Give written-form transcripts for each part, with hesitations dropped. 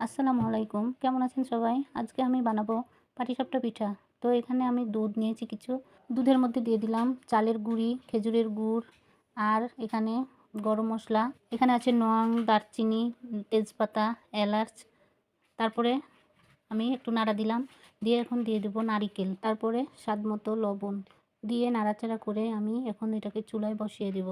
আসসালামু আলাইকুম। কেমন আছেন সবাই? আজকে আমি বানাবো পাটিসাপটা পিঠা। তো এখানে আমি দুধ নিয়েছি কিছু। দুধের মধ্যে দিয়ে দিলাম চালের গুঁড়ি, খেজুরের গুড় আর এখানে গরম মসলা। এখানে আছে লং, দারচিনি, তেজপাতা, এলাচ। তারপরে আমি একটু নাড়া দিলাম। দিয়ে এখন দিয়ে দেবো নারিকেল। তারপরে স্বাদমতো লবণ দিয়ে নাড়াচাড়া করে আমি এখন এটাকে চুলায় বসিয়ে দেব।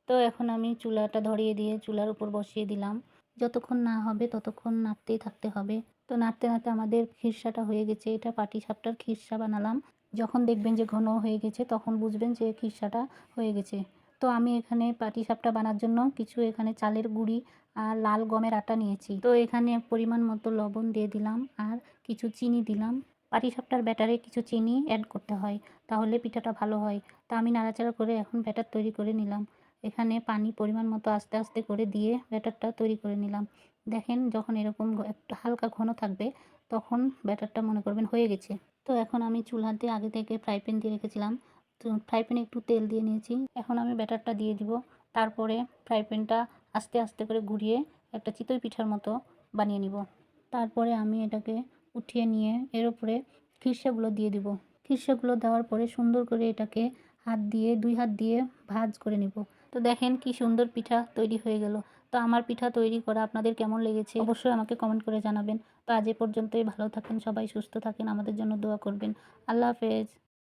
তো এখন আমি চুলাটা ধরিয়ে দিয়ে চুলার উপর বসিয়ে দিলাম। যতক্ষণ না হবে ততক্ষণ নাড়তেই থাকতে হবে। তো নাড়তে নাড়তে আমাদের খিরসাটা হয়ে গেছে। এটা পাটিসাপটার খিরসা বানালাম। যখন দেখবেন যে ঘন হয়ে গেছে তখন বুঝবেন যে খিরসাটা হয়ে গেছে। তো আমি এখানে পাটিসাপটা বানার জন্য কিছু এখানে চালের গুঁড়ি আর লাল গমের আটা নিয়েছি। তো এখানে পরিমাণ মতো লবণ দিয়ে দিলাম আর কিছু চিনি দিলাম। পাটিসাপটার ব্যাটারে কিছু চিনি অ্যাড করতে হয়, তাহলে পিঠাটা ভালো হয়। তো আমি নাড়াচাড়া করে এখন ব্যাটার তৈরি করে নিলাম। এখানে পানি পরিমাণ মতো আস্তে আস্তে করে দিয়ে ব্যাটারটা তৈরি করে নিলাম। দেখেন যখন এরকম একটু হালকা ঘন থাকবে তখন ব্যাটারটা মনে করবেন হয়ে গেছে। তো এখন আমি চুলাতে আগে থেকে ফ্রাই প্যান দিয়ে রেখেছিলাম। তো ফ্রাই প্যানে একটু তেল দিয়ে নিয়েছি। এখন আমি ব্যাটারটা দিয়ে দিব। তারপরে ফ্রাই প্যানটা আস্তে আস্তে করে ঘুরিয়ে একটা চিতই পিঠার মতো বানিয়ে নিব। তারপরে আমি এটাকে উঠিয়ে নিয়ে এর উপরে খিরসাগুলো দিয়ে দিব। খিরসাগুলো দেওয়ার পরে সুন্দর করে এটাকে দুই হাত দিয়ে ভাঁজ করে নিব। তো দেখেন কি সুন্দর পিঠা তৈরি হয়ে গেল। তো আমার পিঠা তৈরি করা আপনাদের কেমন লেগেছে অবশ্যই আমাকে কমেন্ট করে জানাবেন। তো আজ এ পর্যন্তই। ভালো থাকেন সবাই, সুস্থ থাকেন, আমাদের জন্য দোয়া করবেন। আল্লাহ হাফেজ।